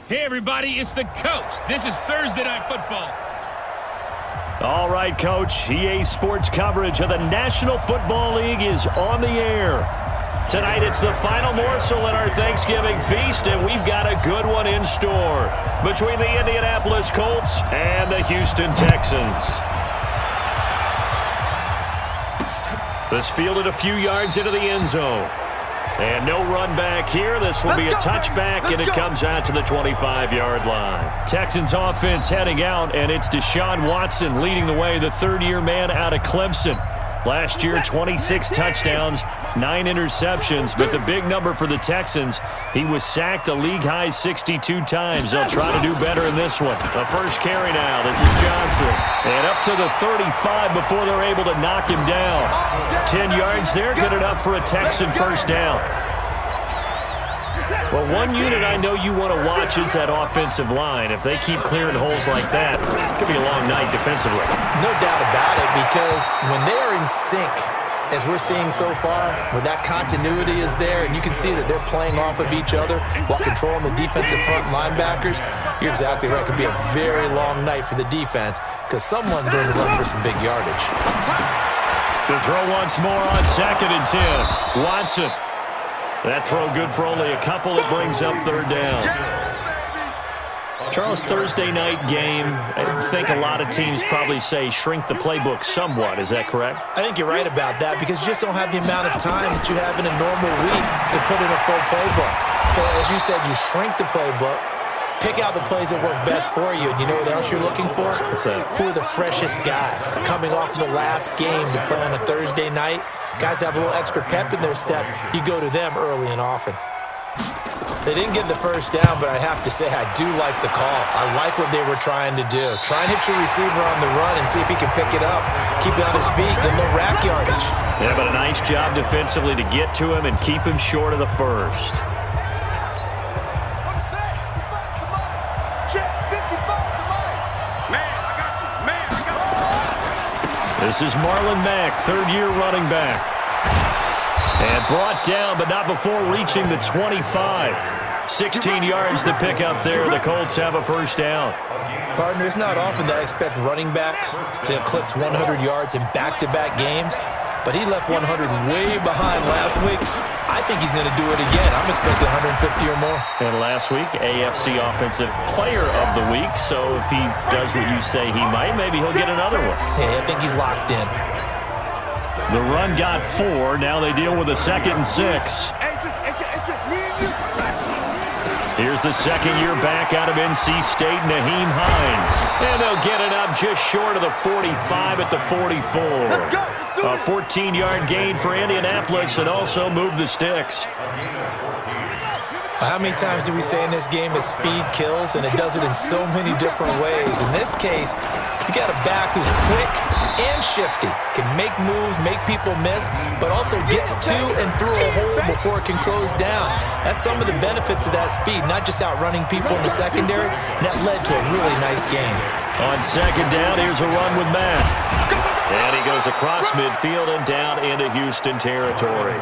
Hey, everybody, it's the Colts. This is Thursday Night Football. All right, Coach. EA Sports coverage of the National Football League is on the air. Tonight, it's the final morsel in our Thanksgiving feast, and we've got a good one in store between the Indianapolis Colts and the Houston Texans. This fielded a few yards into the end zone. And no run back here. This will be a touchback, and it comes out to the 25-yard line. Texans offense heading out, and it's Deshaun Watson leading the way, the third-year man out of Clemson. Last year, 26 touchdowns, 9 interceptions, but the big number for the Texans, he was sacked a league-high 62 times. They'll try to do better in this one. The first carry now. This is Johnson. And up to the 35 before they're able to knock him down. 10 yards there, good enough for a Texan first down. Well, one unit I know you want to watch is that offensive line. If they keep clearing holes like that, it could be a long night defensively. No doubt about it, because when they are in sync, as we're seeing so far, when that continuity is there, and you can see that they're playing off of each other while controlling the defensive front linebackers, you're exactly right. It could be a very long night for the defense because someone's going to run for some big yardage. To throw once more on 2nd and 10. Watson. That throw good for only a couple. It brings up third down. Charles, Thursday night game, I think a lot of teams probably say shrink the playbook somewhat. Is that correct? I think you're right about that because you just don't have the amount of time that you have in a normal week to put in a full playbook. So as you said, you shrink the playbook, pick out the plays that work best for you. And you know what else you're looking for? What's that? Who are the freshest guys coming off of the last game to play on a Thursday night? Guys have a little extra pep in their step. You go to them early and often. They didn't get the first down, but I have to say I do like the call. I like what they were trying to do. Try and hit your receiver on the run and see if he can pick it up. Keep it on his feet, get a little rack yardage. Yeah, but a nice job defensively to get to him and keep him short of the first. This is Marlon Mack, third-year running back. And brought down, but not before reaching the 25. 16 yards to pick up there. The Colts have a first down. Partner, it's not often that I expect running backs to eclipse 100 yards in back-to-back games, but he left 100 way behind last week. I think he's going to do it again. I'm expecting 150 or more. And last week, AFC Offensive Player of the Week. So if he does what you say he might, maybe he'll get another one. Yeah, I think he's locked in. The run got 4. Now they deal with a 2nd and 6. Here's the second-year back out of NC State, Nyheim Hines. And they'll get it up just short of the 45 at the 44. A 14-yard gain for Indianapolis and also move the sticks. How many times do we say in this game that speed kills, and it does it in so many different ways? In this case, you got a back who's quick and shifty, can make moves, make people miss, but also gets to and through a hole before it can close down. That's some of the benefits of that speed, not just outrunning people in the secondary. And that led to a really nice game. On 2nd down, here's a run with Matt. And he goes across midfield and down into Houston territory.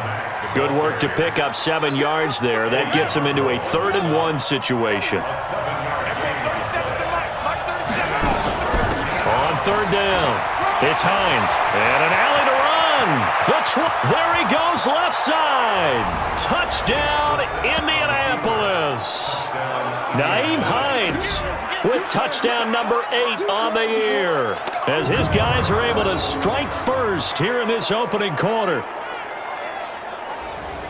Good work to pick up 7 yards there. That gets him into a 3rd and 1 situation. On 3rd down, it's Hines. And an alley to run. There he goes, left side. Touchdown, Indianapolis. Nyheim Hines with touchdown number 8 on the year, as his guys are able to strike first here in this opening quarter.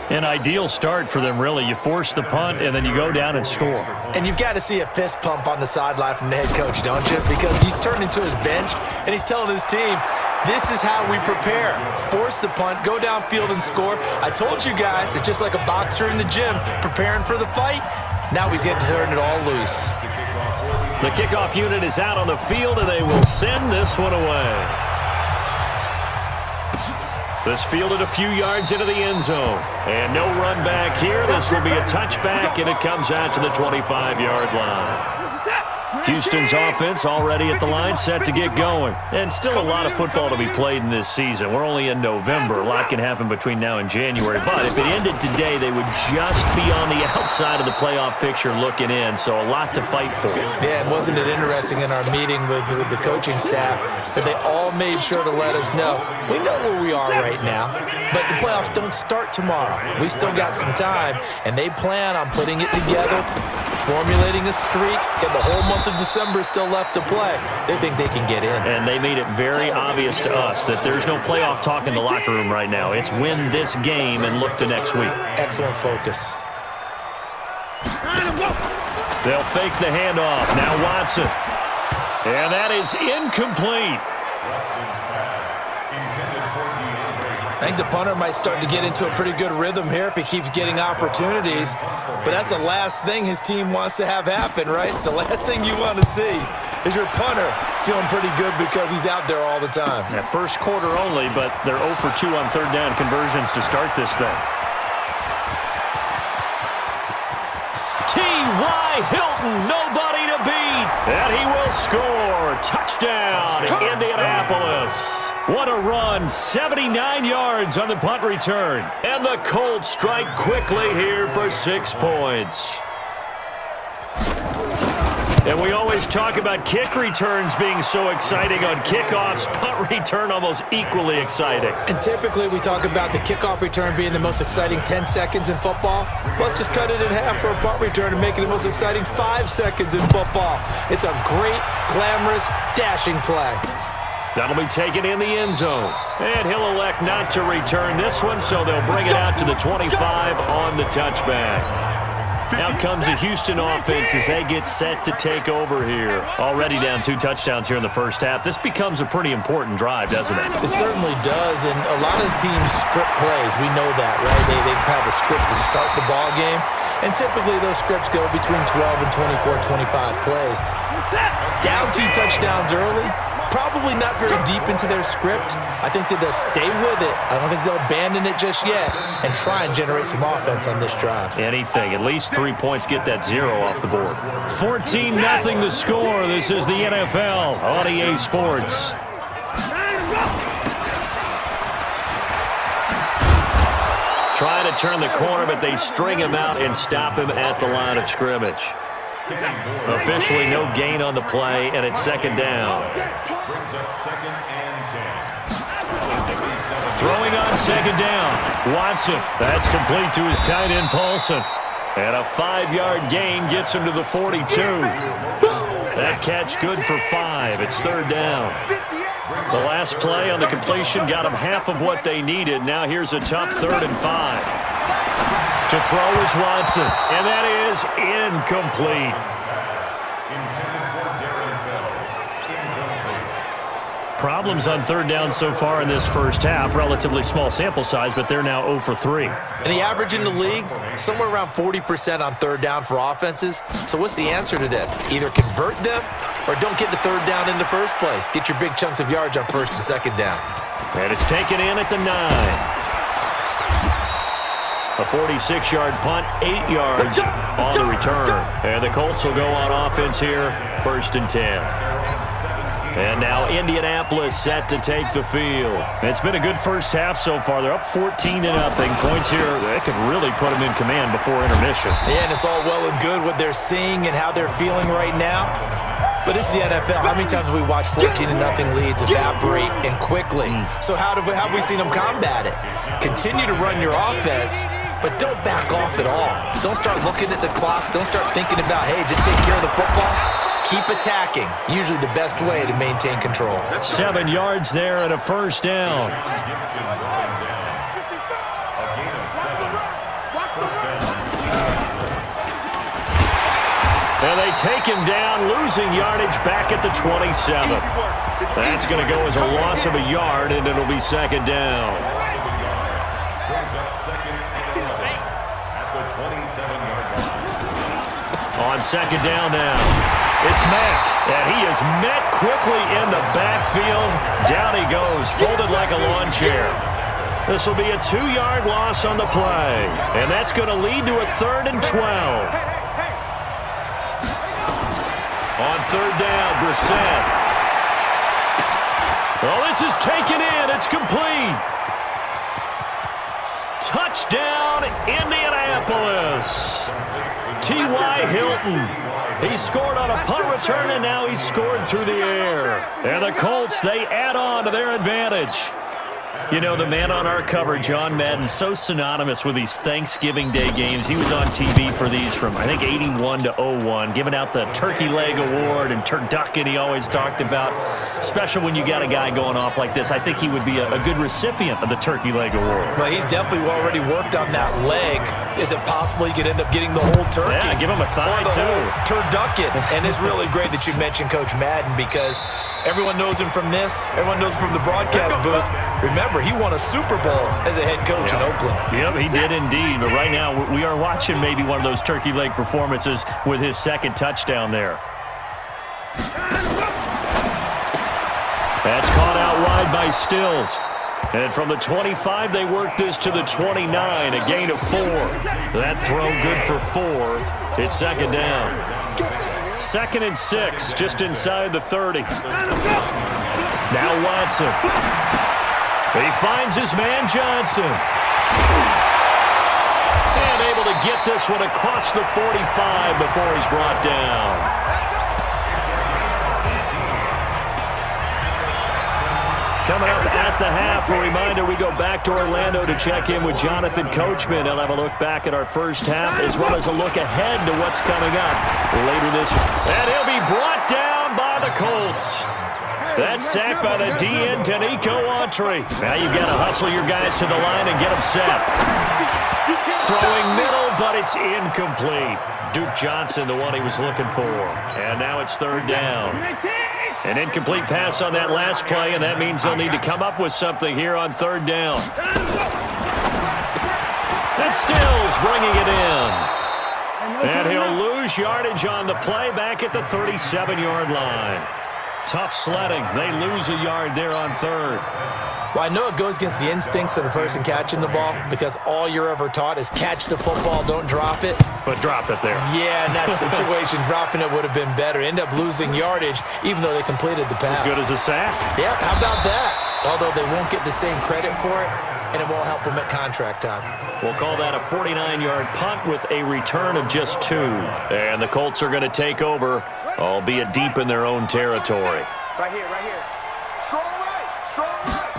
An ideal start for them, really. You force the punt, and then you go down and score. And you've got to see a fist pump on the sideline from the head coach, don't you? Because he's turned into his bench, and he's telling his team, this is how we prepare. Force the punt, go downfield and score. I told you guys, it's just like a boxer in the gym preparing for the fight. Now we get to turn it all loose. The kickoff unit is out on the field, and they will send this one away. This fielded a few yards into the end zone. And no run back here. This will be a touchback, and it comes out to the 25-yard line. Houston's offense already at the line, set to get going. And still a lot of football to be played in this season. We're only in November. A lot can happen between now and January. But if it ended today, they would just be on the outside of the playoff picture looking in. So a lot to fight for. Yeah, and wasn't it interesting in our meeting with the coaching staff that they all made sure to let us know, we know where we are right now, but the playoffs don't start tomorrow. We still got some time, and they plan on putting it together, formulating a streak, and the whole month of December is still left to play. They think they can get in. And they made it very obvious to us that there's no playoff talk in the locker room right now. It's win this game and look to next week. Excellent focus. They'll fake the handoff. Now Watson. And that is incomplete. I think the punter might start to get into a pretty good rhythm here if he keeps getting opportunities. But that's the last thing his team wants to have happen, right? The last thing you want to see is your punter feeling pretty good because he's out there all the time. Yeah, first quarter only, but they're 0 for 2 on third down conversions to start this thing. T.Y. Hilton, nobody to beat. And he will score. Touchdown, Indianapolis. What a run. 79 yards on the punt return. And the Colts strike quickly here for 6 points. And we always talk about kick returns being so exciting on kickoffs. Punt return almost equally exciting. And typically we talk about the kickoff return being the most exciting 10 seconds in football. Let's just cut it in half for a punt return and make it the most exciting 5 seconds in football. It's a great, glamorous, dashing play. That'll be taken in the end zone. And he'll elect not to return this one, so they'll bring it out to the 25 on the touchback. Now comes the Houston offense as they get set to take over here. Already down 2 touchdowns here in the first half. This becomes a pretty important drive, doesn't it? It certainly does, and a lot of the teams script plays. We know that, right? They have a script to start the ball game, and typically those scripts go between 12 and 24, 25 plays. Down 2 touchdowns early, probably not very deep into their script. I think that they'll stay with it. I don't think they'll abandon it just yet and try and generate some offense on this drive. Anything. At least 3 points. Get that 0 off the board. 14-0 the score. This is the NFL on EA Sports. Try to turn the corner, but they string him out and stop him at the line of scrimmage. Officially no gain on the play, and it's 2nd down. Throwing on 2nd down. Watson. That's complete to his tight end, Paulson. And a 5-yard gain gets him to the 42. That catch good for 5. It's 3rd down. The last play on the completion got them half of what they needed. Now here's a tough 3rd and 5. To throw is Watson, and that is incomplete. Problems on 3rd down so far in this first half. Relatively small sample size, but they're now 0 for 3. And the average in the league, somewhere around 40% on 3rd down for offenses. So what's the answer to this? Either convert them or don't get the 3rd down in the first place. Get your big chunks of yards on 1st and 2nd down. And it's taken in at the 9. A 46-yard punt, 8 yards on the return. And the Colts will go on offense here, 1st and 10. And now Indianapolis set to take the field. It's been a good first half so far. They're up 14-0. Points here, they could really put them in command before intermission. Yeah, and it's all well and good what they're seeing and how they're feeling right now. But it's the NFL. How many times have we watched 14-0 leads evaporate and quickly? So how have we seen them combat it? Continue to run your offense, but don't back off at all. Don't start looking at the clock. Don't start thinking about, hey, just take care of the football. Keep attacking. Usually the best way to maintain control. 7 yards there and a 1st down. And they take him down, losing yardage back at the 27. That's going to go as a loss of a yard, and it'll be 2nd down. On 2nd down now. It's Mack, and he is met quickly in the backfield. Down he goes, folded like a lawn chair. This will be a 2-yard loss on the play, and that's going to lead to a 3rd and 12. On third down, Brissett. Well, this is taken in. It's complete. Touchdown, Indianapolis. T.Y. Hilton. He scored on a punt return, and now he's scored through the air. And the Colts, they add on to their advantage. You know, the man on our cover, John Madden, so synonymous with these Thanksgiving Day games. He was on TV for these from, I think, 81 to 01, giving out the Turkey Leg Award and turducken he always talked about. Special when you got a guy going off like this. I think he would be a good recipient of the Turkey Leg Award. Well, he's definitely already worked on that leg. Is it possible he could end up getting the whole turkey? Yeah, give him a thigh, or the too. Whole turducken. And it's really great that you mentioned Coach Madden because everyone knows him from this. Everyone knows him from the broadcast booth. Remember, he won a Super Bowl as a head coach in Oakland. Yep, he did indeed. But right now, we are watching maybe one of those turkey leg performances with his second touchdown there. That's caught out wide by Stills. And from the 25, they work this to the 29, a gain of 4. That throw good for 4. It's second down. 2nd and 6, just inside the 30. Now Watson. He finds his man Johnson. And able to get this one across the 45 before he's brought down. Coming up at the half, a reminder, we go back to Orlando to check in with Jonathan Coachman. He'll have a look back at our first half as well as a look ahead to what's coming up later this year. And he'll be brought down by the Colts. That sack by the DN, Danico Autry. Now you've got to hustle your guys to the line and get them set. Throwing middle, but it's incomplete. Duke Johnson, the one he was looking for. And now it's third down. An incomplete pass on that last play, and that means they'll need to come up with something here on third down. And Stills bringing it in. And he'll lose yardage on the play back at the 37-yard line. Tough sledding. They lose a yard there on third. Well, I know it goes against the instincts of the person catching the ball because all you're ever taught is catch the football, don't drop it. But drop it there. Yeah, in that situation, dropping it would have been better. End up losing yardage even though they completed the pass. As good as a sack. Yeah, how about that? Although they won't get the same credit for it, and it won't help them at contract time. We'll call that a 49-yard punt with a return of just 2. And the Colts are going to take over, albeit deep in their own territory. Right here, right here. Strong right, strong right.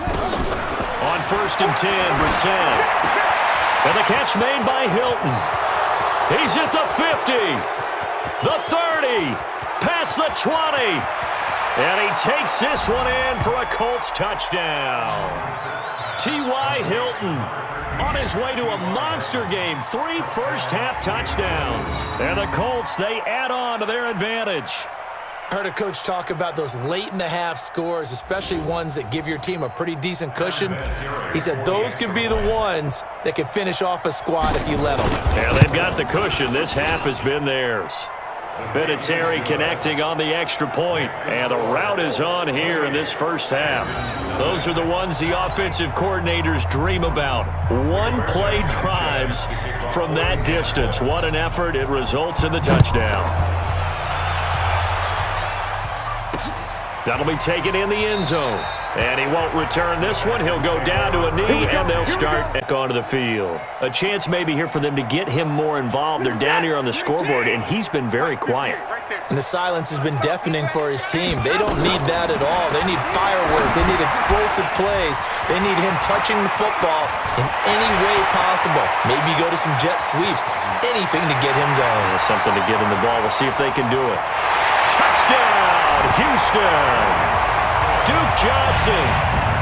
On 1st and 10, Brissett. And the catch made by Hilton. He's at the 50, the 30, past the 20. And he takes this one in for a Colts touchdown. T.Y. Hilton on his way to a monster game. 3 first-half touchdowns. And the Colts, they add on to their advantage. I heard a coach talk about those late-in-the-half scores, especially ones that give your team a pretty decent cushion. He said those could be the ones that could finish off a squad if you let them. Yeah, they've got the cushion. This half has been theirs. Vinatieri connecting on the extra point, and the route is on here in this first half. Those are the ones the offensive coordinators dream about. One-play drives from that distance. What an effort. It results in the touchdown. That'll be taken in the end zone. And he won't return this one. He'll go down to a knee, and they'll start back onto the field. A chance maybe here for them to get him more involved. They're down here on the scoreboard, and he's been very quiet. And the silence has been deafening for his team. They don't need that at all. They need fireworks. They need explosive plays. They need him touching the football in any way possible. Maybe go to some jet sweeps. Anything to get him going. Something to give him the ball. We'll see if they can do it. Touchdown, Houston! Duke Johnson,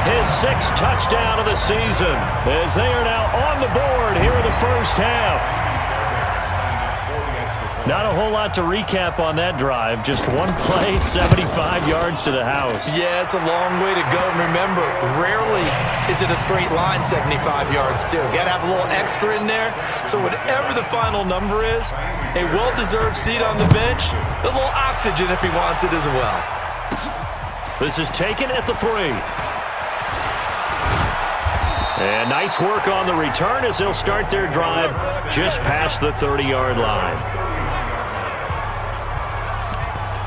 his 6th touchdown of the season, as they are now on the board here in the first half. Not a whole lot to recap on that drive. Just one play, 75 yards to the house. Yeah, it's a long way to go. And remember, rarely is it a straight line 75 yards, too. Got to have a little extra in there. So whatever the final number is, a well-deserved seat on the bench, a little oxygen if he wants it as well. This is taken at the 3. And nice work on the return as they'll start their drive just past the 30-yard line.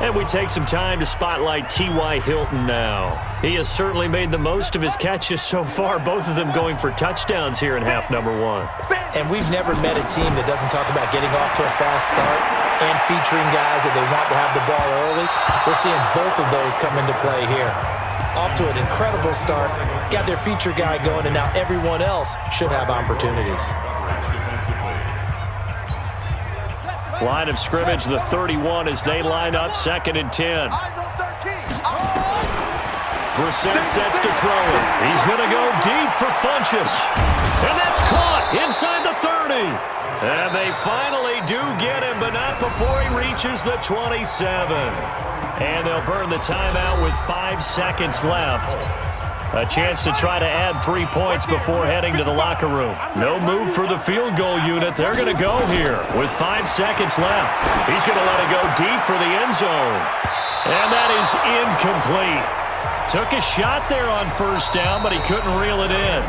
And we take some time to spotlight T.Y. Hilton now. He has certainly made the most of his catches so far, both of them going for touchdowns here in half number one. And we've never met a team that doesn't talk about getting off to a fast start and featuring guys that they want to have the ball early. We're seeing both of those come into play here. Off to an incredible start, got their feature guy going, and now everyone else should have opportunities. Line of scrimmage, the 31 as they line up 2nd and 10. Brissett sets to throw it. He's going to go deep for Funchess. And that's caught inside the 30. And they finally do get him, but not before he reaches the 27. And they'll burn the timeout with 5 seconds left. A chance to try to add 3 points before heading to the locker room. No move for the field goal unit. They're going to go here with 5 seconds left. He's going to let it go deep for the end zone. And that is incomplete. Took a shot there on first down, but he couldn't reel it in.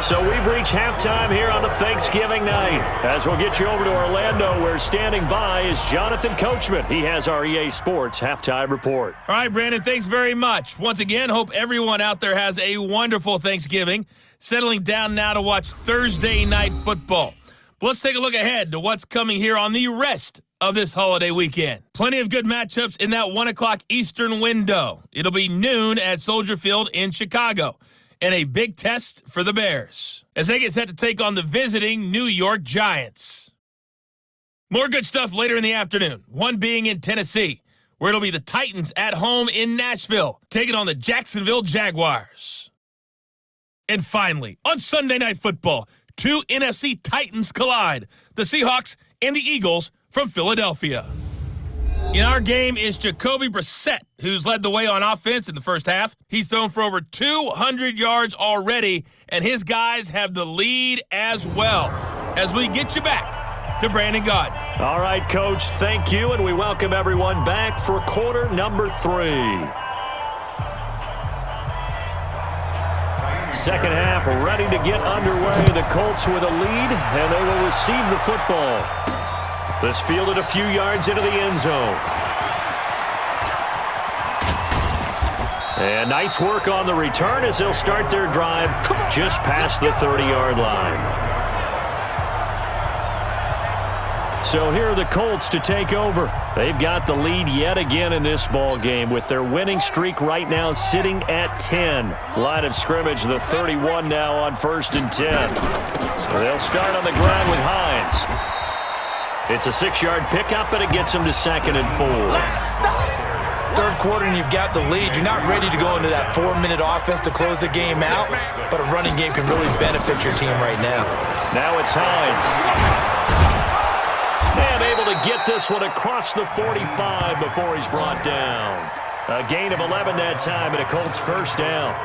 So we've reached halftime here on a Thanksgiving night. As we'll get you over to Orlando, where standing by is Jonathan Coachman. He has our EA Sports halftime report. All right, Brandon, thanks very much. Once again, hope everyone out there has a wonderful Thanksgiving. Settling down now to watch Thursday night football. But let's take a look ahead to what's coming here on the rest of this holiday weekend. Plenty of good matchups in that 1 o'clock Eastern window. It'll be noon at Soldier Field in Chicago. And a big test for the Bears as they get set to take on the visiting New York Giants. More good stuff later in the afternoon, one being in Tennessee, where it'll be the Titans at home in Nashville, taking on the Jacksonville Jaguars. And finally, on Sunday Night Football, 2 NFC Titans collide, the Seahawks and the Eagles from Philadelphia. In our game is Jacoby Brissett, who's led the way on offense in the first half. He's thrown for over 200 yards already, and his guys have the lead as well. As we get you back to Brandon Gaudin. All right, Coach, thank you, and we welcome everyone back for quarter number 3. Second half ready to get underway. The Colts with a lead, and they will receive the football. This fielded a few yards into the end zone. And nice work on the return as they'll start their drive just past the 30-yard line. So here are the Colts to take over. They've got the lead yet again in this ball game with their winning streak right now sitting at 10. Line of scrimmage, the 31 now on 1st and 10. So they'll start on the ground with Hines. It's a 6-yard pickup, and it gets them to 2nd and 4. Third quarter, and you've got the lead. You're not ready to go into that 4-minute offense to close the game out, but a running game can really benefit your team right now. Now it's Hines. And able to get this one across the 45 before he's brought down. A gain of 11 that time, and a Colts first down.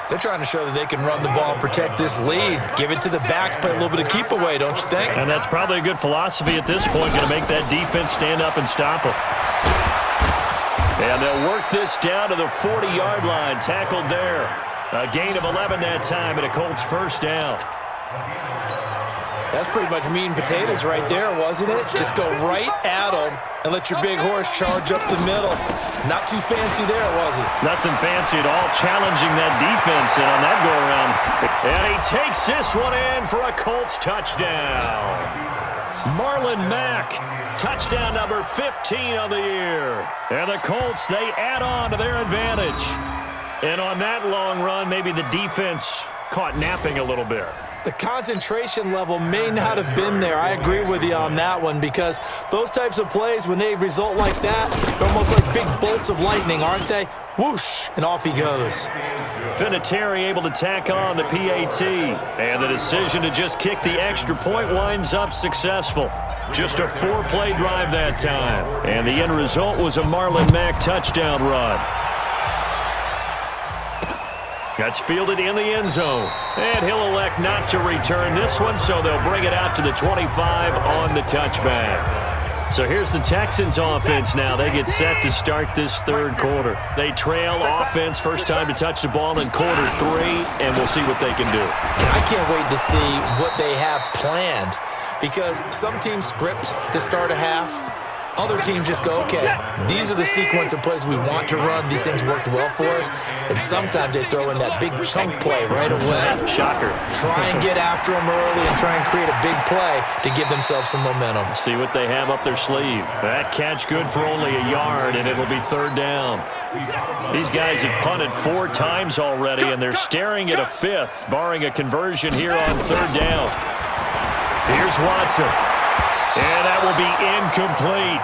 They're trying to show that they can run the ball and protect this lead. Give it to the backs, play a little bit of keep away, don't you think? And that's probably a good philosophy at this point, going to make that defense stand up and stop them. And they'll work this down to the 40-yard line, tackled there. A gain of 11 that time, and a Colts first down. That's pretty much meat and potatoes right there, wasn't it? Just go right at them and let your big horse charge up the middle. Not too fancy there, was it? Nothing fancy at all, challenging that defense in on that go-around. And he takes this one in for a Colts touchdown. Marlon Mack, touchdown number 15 on the year. And the Colts, they add on to their advantage. And on that long run, maybe the defense caught napping a little bit. The concentration level may not have been there. I agree with you on that one because those types of plays, when they result like that, they're almost like big bolts of lightning, aren't they? Whoosh, and off he goes. Vinatieri able to tack on the PAT. And the decision to just kick the extra point winds up successful. Just a 4-play drive that time. And the end result was a Marlon Mack touchdown run. That's fielded in the end zone. And he'll elect not to return this one, so they'll bring it out to the 25 on the touchback. So here's the Texans offense now. They get set to start this third quarter. They trail offense, first time to touch the ball in quarter 3, and we'll see what they can do. I can't wait to see what they have planned because some teams script to start a half. Other teams just go, okay, these are the sequence of plays we want to run. These things worked well for us. And sometimes they throw in that big chunk play right away. Shocker. Try and get after them early and try and create a big play to give themselves some momentum. See what they have up their sleeve. That catch good for only a yard, and it'll be third down. These guys have punted 4 times already, and they're staring at a 5th, barring a conversion here on third down. Here's Watson. And that will be incomplete.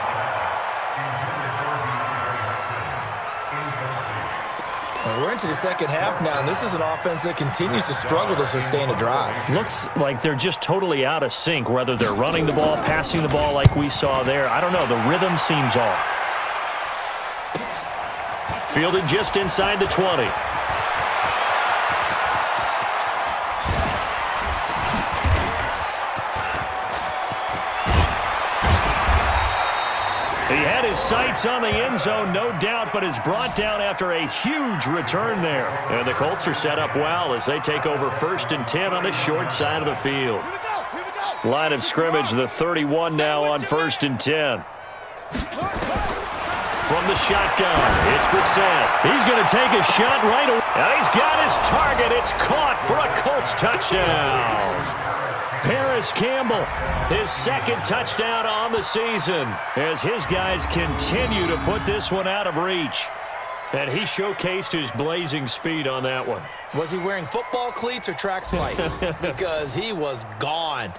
Well, we're into the second half now, and this is an offense that continues to struggle to sustain a drive. Looks like they're just totally out of sync, whether they're running the ball, passing the ball like we saw there. I don't know. The rhythm seems off. Fielded just inside the 20. He had his sights on the end zone, no doubt, but is brought down after a huge return there. And the Colts are set up well as they take over 1st and 10 on the short side of the field. Line of scrimmage, the 31 now on 1st and 10. From the shotgun, it's Brissett. He's going to take a shot right away. And he's got his target. It's caught for a Colts touchdown. Paris Campbell, his 2nd touchdown on the season as his guys continue to put this one out of reach. And he showcased his blazing speed on that one. Was he wearing football cleats or track spikes? Because he was gone.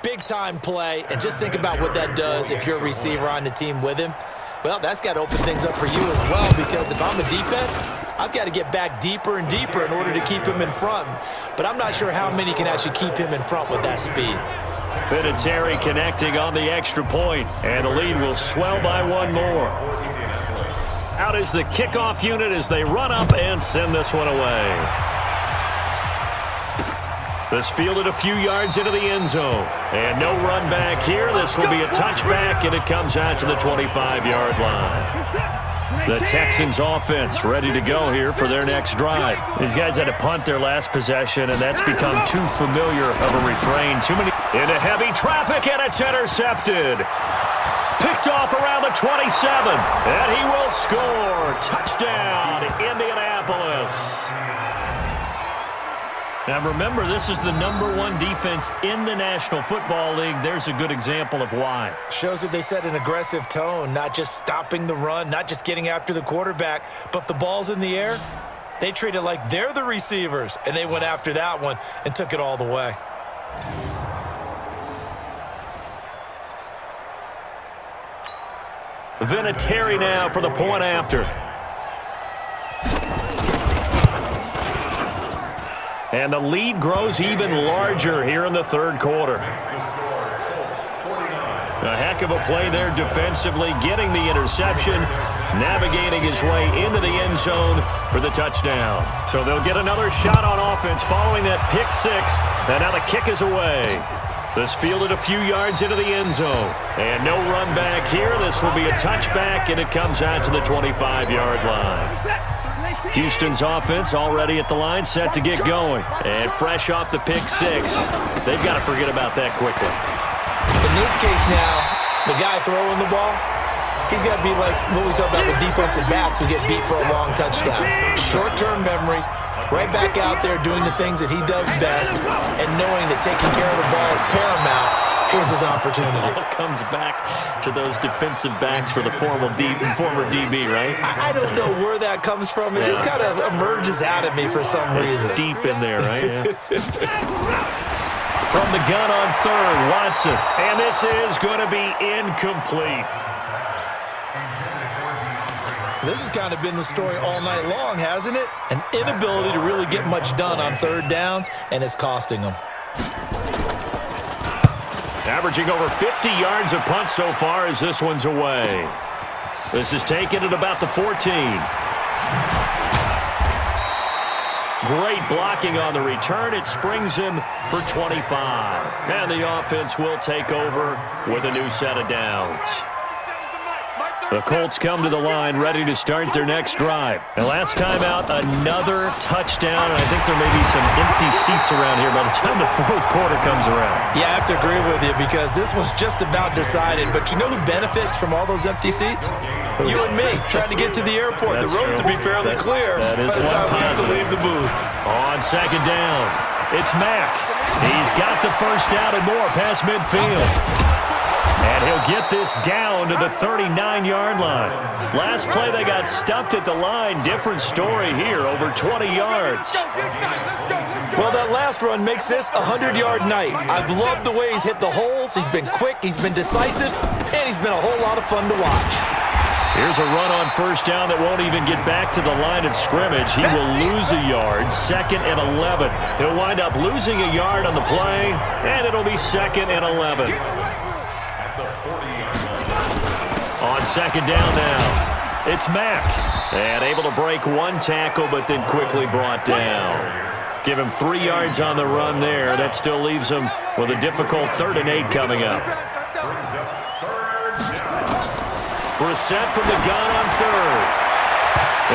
Big-time play, and just think about what that does if you're a receiver on the team with him. Well, that's got to open things up for you as well, because if I'm a defense, I've got to get back deeper and deeper in order to keep him in front. But I'm not sure how many can actually keep him in front with that speed. Vinatieri connecting on the extra point, and the lead will swell by 1 more. Out is the kickoff unit as they run up and send this one away. This fielded a few yards into the end zone. And no run back here. This will be a touchback, and it comes out to the 25-yard line. The Texans offense ready to go here for their next drive. These guys had to punt their last possession, and that's become too familiar of a refrain. Too many into heavy traffic, and it's intercepted. Picked off around the 27, and he will score. Touchdown, Indianapolis. Now remember, this is the #1 defense in the National Football League. There's a good example of why. Shows that they set an aggressive tone, not just stopping the run, not just getting after the quarterback, but if the ball's in the air, they treat it like they're the receivers, and they went after that one and took it all the way. Vinatieri now for the point after. And the lead grows even larger here in the third quarter. A heck of a play there defensively, getting the interception, navigating his way into the end zone for the touchdown. So they'll get another shot on offense following that pick 6, and now the kick is away. This fielded a few yards into the end zone. And no run back here. This will be a touchback, and it comes out to the 25-yard line. Houston's offense already at the line, set to get going. And fresh off the pick 6, they've got to forget about that quickly. In this case now, the guy throwing the ball, he's got to be like what we talk about with defensive backs who get beat for a long touchdown. Short-term memory, right back out there doing the things that he does best, and knowing that taking care of the ball is paramount. Here's his opportunity. It all comes back to those defensive backs for the former DB, right? I don't know where that comes from. It just kind of emerges out of me for some reason. It's deep in there, right? Yeah. From the gun on third, Watson. And this is going to be incomplete. This has kind of been the story all night long, hasn't it? An inability to really get much done on third downs, and it's costing them. Averaging over 50 yards a punt so far as this one's away. This is taken at about the 14. Great blocking on the return. It springs him for 25. And the offense will take over with a new set of downs. The Colts come to the line ready to start their next drive. And last time out, another touchdown. And I think there may be some empty seats around here by the time the fourth quarter comes around. Yeah, I have to agree with you because this one's just about decided. But you know who benefits from all those empty seats? You and me, trying to get to the airport. That's the roads true. will be fairly clear that is by the time we have to positive. leave the booth. On second down, it's Mack. He's got the first down and more past midfield. And he'll get this down to the 39-yard line. Last play, they got stuffed at the line. Different story here, over 20 yards. Well, that last run makes this a 100-yard night. I've loved the way he's hit the holes. He's been quick, he's been decisive, and he's been a whole lot of fun to watch. Here's a run on first down that won't even get back to the line of scrimmage. He will lose a yard, 2nd and 11. He'll wind up losing a yard on the play, and it'll be 2nd and 11. On second down now, it's Mack. And able to break one tackle, but then quickly brought down. Give him 3 yards on the run there. That still leaves him with a difficult 3rd and 8 coming up. Brissett from the gun on 3rd.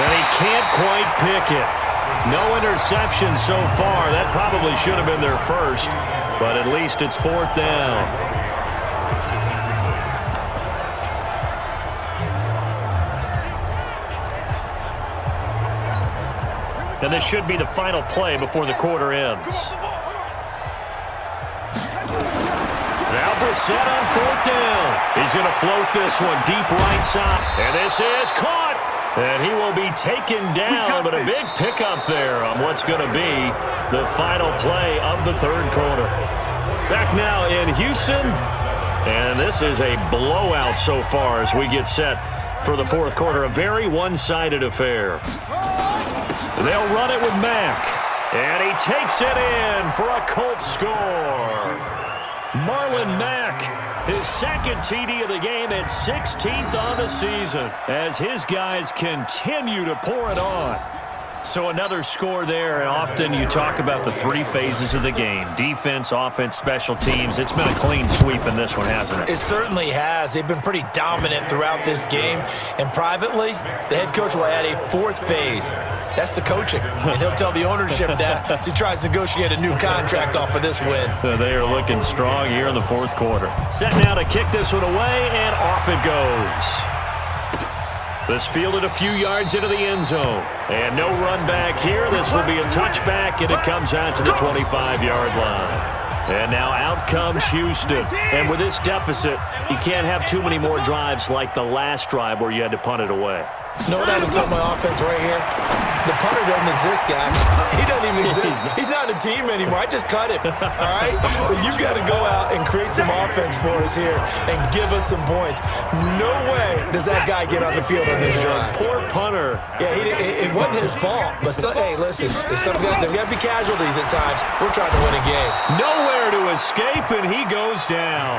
And he can't quite pick it. No interception so far. That probably should have been their first, but at least it's 4th down. And this should be the final play before the quarter ends. Now Brissett on 4th down. He's going to float this one deep right side. And this is caught. And he will be taken down, but a big pickup there on what's going to be the final play of the 3rd quarter. Back now in Houston. And this is a blowout so far as we get set for the 4th quarter. A very one-sided affair. They'll run it with Mack. And he takes it in for a Colts score. Marlon Mack, his 2nd TD of the game and 16th on the season as his guys continue to pour it on. So another score there, and often you talk about the 3 phases of the game. Defense, offense, special teams. It's been a clean sweep in this one, hasn't it? It certainly has. They've been pretty dominant throughout this game. And privately, the head coach will add a 4th phase. That's the coaching. And he'll tell the ownership that as he tries to negotiate a new contract off of this win. They are looking strong here in the 4th quarter. Set now to kick this one away, and off it goes. This fielded a few yards into the end zone. And no run back here. This will be a touchback, and it comes out to the 25-yard line. And now out comes Houston. And with this deficit, you can't have too many more drives like the last drive where you had to punt it away. You know what I would tell my offense right here? The punter doesn't exist, guys. He doesn't even exist. He's not a team anymore. I just cut him, all right? So you've got to go out and create some offense for us here and give us some points. No way does that guy get on the field on this drive. Poor punter. Yeah, it wasn't his fault. But, hey, listen, there's got to be casualties at times. We're trying to win a game. Nowhere to escape, and he goes down.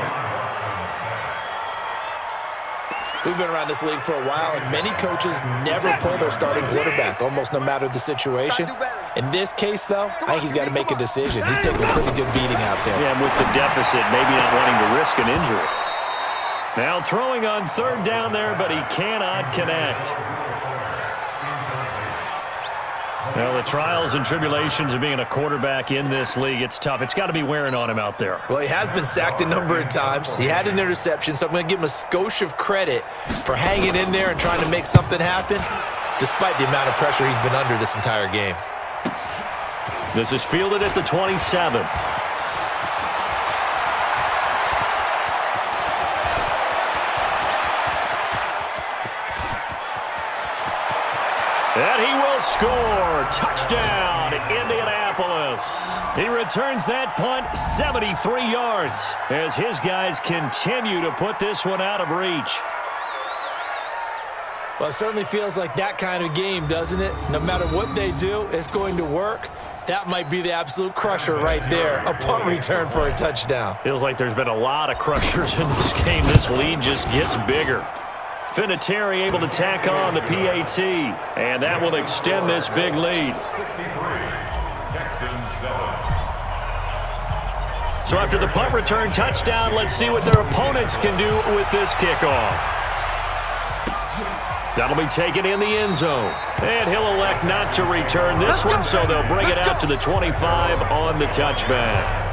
We've been around this league for a while, and many coaches never pull their starting quarterback, almost no matter the situation. In this case, though, I think he's got to make a decision. He's taking a pretty good beating out there. Yeah, and with the deficit, maybe not wanting to risk an injury. Now throwing on 3rd down there, but he cannot connect. Well, the trials and tribulations of being a quarterback in this league, it's tough. It's got to be wearing on him out there. Well, he has been sacked a number of times. He had an interception, so I'm going to give him a skosh of credit for hanging in there and trying to make something happen, despite the amount of pressure he's been under this entire game. This is fielded at the 27. And he will score. Touchdown, Indianapolis. He returns that punt 73 yards as his guys continue to put this one out of reach. Well, it certainly feels like that kind of game, doesn't it? No matter what they do, it's going to work. That might be the absolute crusher right there. A punt return for a touchdown. Feels like there's been a lot of crushers in this game. This lead just gets bigger. Vinatieri able to tack on the PAT, and that will extend this big lead. So after the punt return touchdown, let's see what their opponents can do with this kickoff. That'll be taken in the end zone. And he'll elect not to return this one, so they'll bring it out to the 25 on the touchback.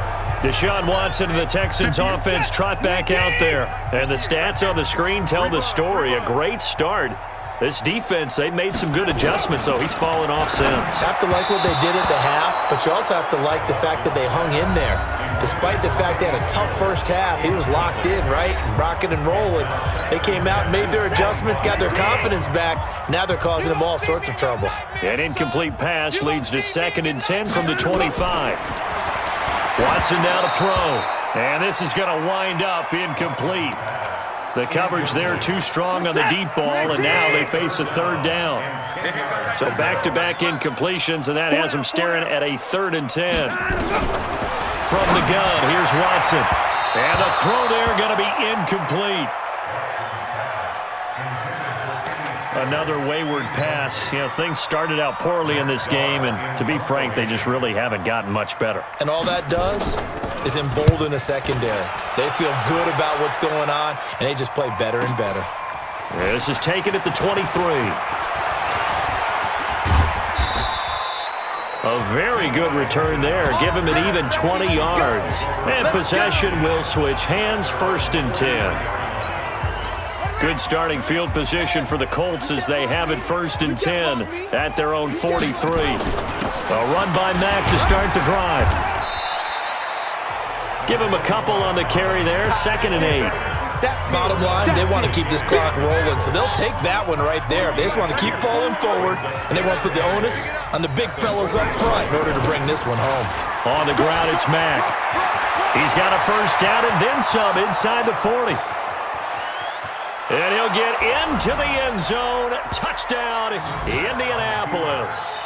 Deshaun Watson and the Texans offense trot back out there. And the stats on the screen tell the story. A great start. This defense, they made some good adjustments, though. He's fallen off since. Have to like what they did at the half, but you also have to like the fact that they hung in there. Despite the fact they had a tough first half, he was locked in, right? Rocking and rolling. They came out and made their adjustments, got their confidence back. Now they're causing them all sorts of trouble. An incomplete pass leads to 2nd and 10 from the 25. Watson now to throw. And this is going to wind up incomplete. The coverage there too strong on the deep ball, and now they face a 3rd down. So back-to-back incompletions, and that has them staring at a 3rd and 10. From the gun, here's Watson. And the throw there going to be incomplete. Another wayward pass. You know, things started out poorly in this game, and to be frank, they just really haven't gotten much better. And all that does is embolden a secondary. They feel good about what's going on, and they just play better and better. This is taken at the 23. A very good return there. Give him an even 20 yards. And possession will switch hands, 1st and 10. Good starting field position for the Colts as they have it 1st and 10 at their own 43. A run by Mack to start the drive. Give him a couple on the carry there, 2nd and 8. Bottom line, they want to keep this clock rolling, so they'll take that one right there. They just want to keep falling forward, and they want to put the onus on the big fellas up front in order to bring this one home. On the ground, it's Mack. He's got a 1st down and then some inside the 40. And he'll get into the end zone. Touchdown, Indianapolis.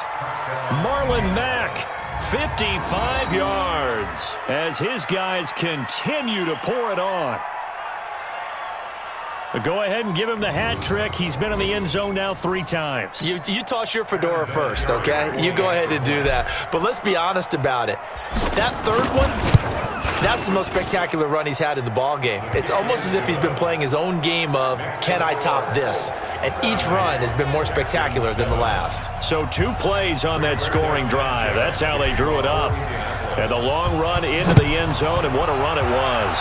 Marlon Mack, 55 yards as his guys continue to pour it on. Go ahead and give him the hat trick. He's been in the end zone now 3 times. You toss your fedora first, okay? You go ahead and do that. But let's be honest about it. That 3rd one, that's the most spectacular run he's had in the ball game. It's almost as if he's been playing his own game of, can I top this? And each run has been more spectacular than the last. So 2 plays on that scoring drive. That's how they drew it up. And the long run into the end zone, and what a run it was.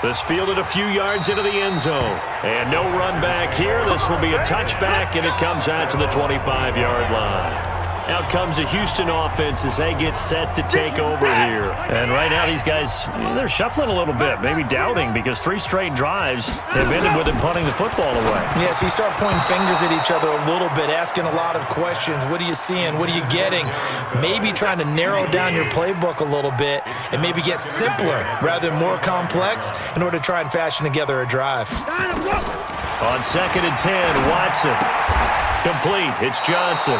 This fielded a few yards into the end zone. And no run back here. This will be a touchback, and it comes out to the 25-yard line. Out comes the Houston offense as they get set to take over here. And right now these guys, they're shuffling a little bit, maybe doubting, because 3 straight drives have ended with them punting the football away. Yeah, so you start pointing fingers at each other a little bit, asking a lot of questions. What are you seeing? What are you getting? Maybe trying to narrow down your playbook a little bit and maybe get simpler rather than more complex in order to try and fashion together a drive. On 2nd and 10, Watson. Complete. It's Johnson.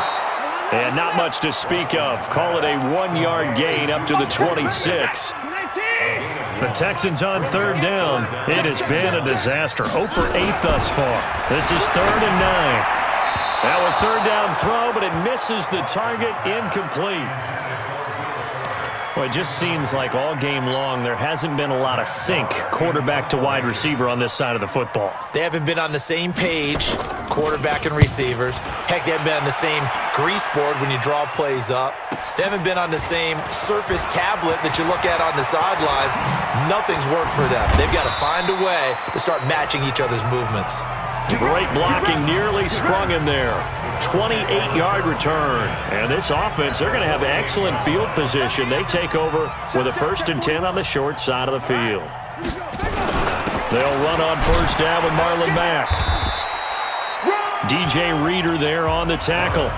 And not much to speak of. Call it a 1-yard gain up to the 26. The Texans on 3rd down. It has been a disaster. 0 for 8 thus far. This is 3rd and 9. Now a 3rd down throw, but it misses the target. Incomplete. Well, it just seems like all game long there hasn't been a lot of sync quarterback to wide receiver on this side of the football. They haven't been on the same page, quarterback and receivers. Heck, they haven't been on the same grease board when you draw plays up. They haven't been on the same surface tablet that you look at on the sidelines. Nothing's worked for them. They've got to find a way to start matching each other's movements. Great blocking, nearly sprung in there. 28-yard return. And this offense, they're going to have excellent field position. They take over with a 1st and 10 on the short side of the field. They'll run on 1st down with Marlon Mack. DJ Reader there on the tackle.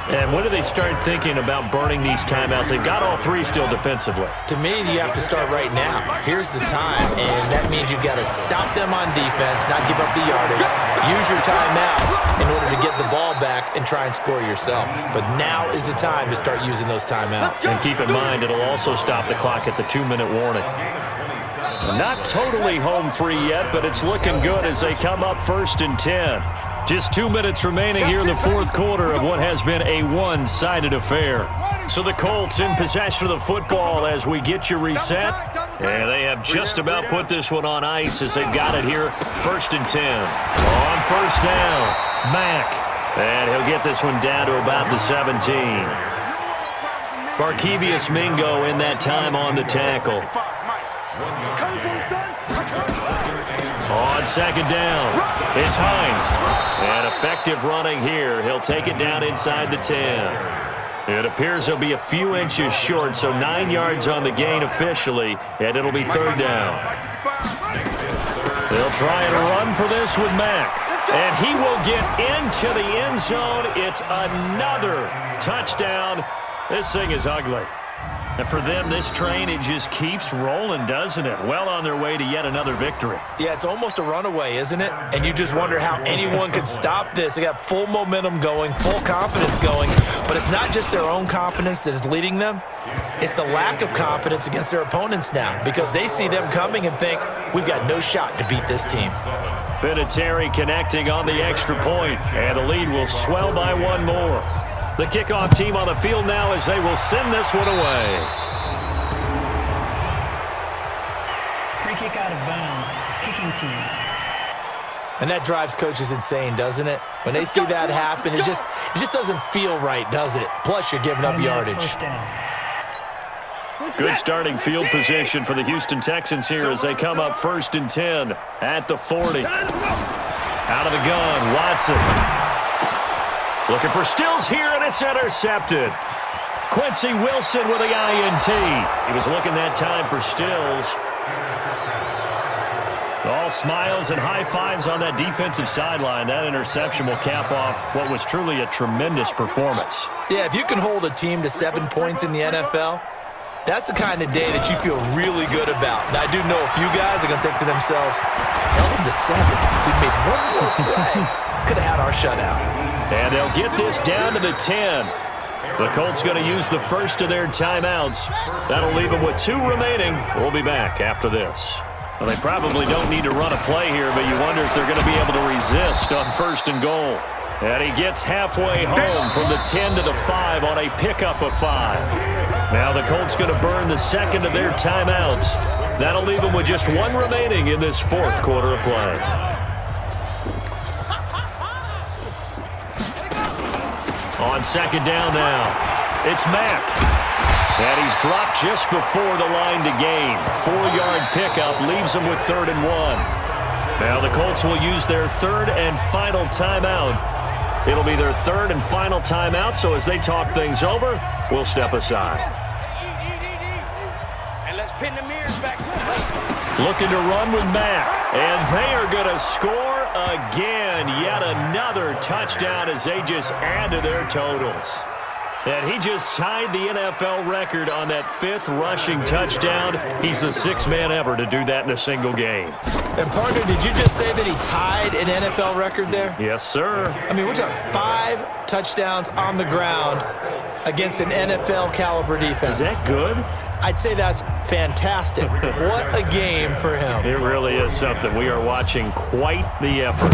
And when do they start thinking about burning these timeouts? They've got all 3 still defensively. To me, you have to start right now. Here's the time, and that means you've got to stop them on defense, not give up the yardage, use your timeouts in order to get the ball back and try and score yourself. But now is the time to start using those timeouts. And keep in mind, it'll also stop the clock at the 2-minute warning. Not totally home free yet, but it's looking good as they come up 1st and 10. Just 2 minutes remaining here in the fourth quarter of what has been a one-sided affair. So the Colts in possession of the football as we get you reset. And they have just about put this one on ice as they've got it here. 1st and 10. On first down, Mack. And he'll get this one down to about the 17. Barkevius Mingo in that time on the tackle. On 2nd down, it's Hines. And effective running here. He'll take it down inside the 10. It appears he'll be a few inches short, so 9 yards on the gain officially, and it'll be 3rd down. They'll try and run for this with Mack. And he will get into the end zone. It's another touchdown. This thing is ugly. And for them, this train, it just keeps rolling, doesn't it? Well on their way to yet another victory. Yeah, it's almost a runaway, isn't it? And you just wonder how anyone could stop this. They got full momentum going, full confidence going. But it's not just their own confidence that is leading them. It's the lack of confidence against their opponents now because they see them coming and think, we've got no shot to beat this team. Vinatieri connecting on the extra point, and the lead will swell by 1 more. The kickoff team on the field now as they will send this one away. Free kick out of bounds. Kicking team. And that drives coaches insane, doesn't it? When they see that happen, it just doesn't feel right, does it? Plus, you're giving up yardage. Good starting field position for the Houston Texans here as they come up 1st and 10 at the 40. Out of the gun, Watson. Looking for Stills here, and it's intercepted. Quincy Wilson with the INT. He was looking that time for Stills. All smiles and high fives on that defensive sideline. That interception will cap off what was truly a tremendous performance. Yeah, if you can hold a team to 7 points in the NFL, that's the kind of day that you feel really good about. And I do know a few guys are going to think to themselves, held them to 7. If we made one more play, could have had our shutout. And they'll get this down to the 10. The Colts going to use the first of their timeouts. That'll leave them with 2 remaining. We'll be back after this. Well, they probably don't need to run a play here, but you wonder if they're going to be able to resist on 1st and goal. And he gets halfway home from the 10 to the 5 on a pickup of 5. Now the Colts going to burn the 2nd of their timeouts. That'll leave them with just 1 remaining in this 4th quarter of play. On 2nd down now, it's Mack. And he's dropped just before the line to gain. 4-yard pickup leaves him with 3rd and 1. Now the Colts will use their 3rd and final timeout. It'll be their 3rd and final timeout, so as they talk things over, we'll step aside. And let's pin the mirrors back. Looking to run with Mack. And they are going to score again. Yet another touchdown as they just add to their totals. And he just tied the NFL record on that 5th rushing touchdown. He's the 6th man ever to do that in a single game. And, partner, did you just say that he tied an NFL record there? Yes, sir. I mean, we're talking 5 touchdowns on the ground against an NFL-caliber defense. Is that good? I'd say that's fantastic. What a game for him. It really is something. We are watching quite the effort.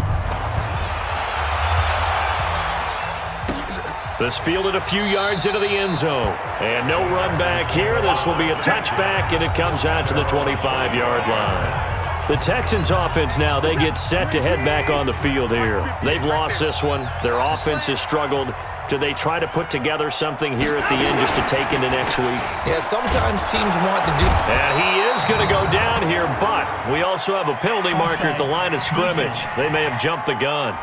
This fielded a few yards into the end zone. And no run back here. This will be a touchback, and it comes out to the 25-yard line. The Texans offense now, they get set to head back on the field here. They've lost this one. Their offense has struggled. Do they try to put together something here at the end just to take into next week? Yeah, sometimes teams want to do. And he is going to go down here, but we also have a penalty marker at the line of scrimmage. They may have jumped the gun.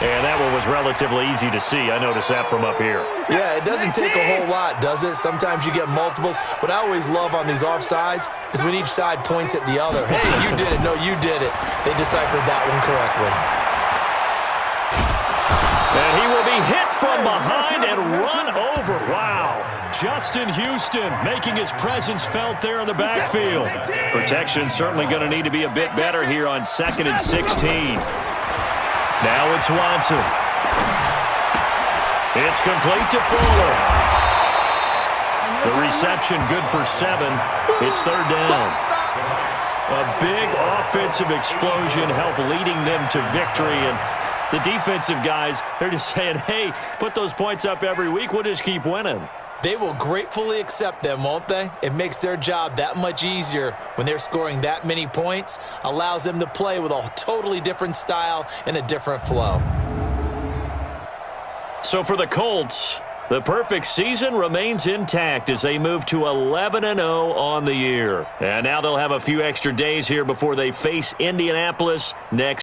And that one was relatively easy to see. I noticed that from up here. Yeah, it doesn't take a whole lot, does it? Sometimes you get multiples. What I always love on these offsides is when each side points at the other. Hey, you did it. No, you did it. They deciphered that one correctly. And he will be hit from behind and run over. Wow. Justin Houston making his presence felt there in the backfield. Protection certainly going to need to be a bit better here on 2nd and 16. Now it's Watson. It's complete to Fuller. The reception good for 7. It's 3rd down. A big offensive explosion helped leading them to victory. And the defensive guys, they're just saying, hey, put those points up every week. We'll just keep winning. They will gratefully accept them, won't they? It makes their job that much easier when they're scoring that many points. Allows them to play with a totally different style and a different flow. So for the Colts, the perfect season remains intact as they move to 11-0 on the year. And now they'll have a few extra days here before they face Indianapolis next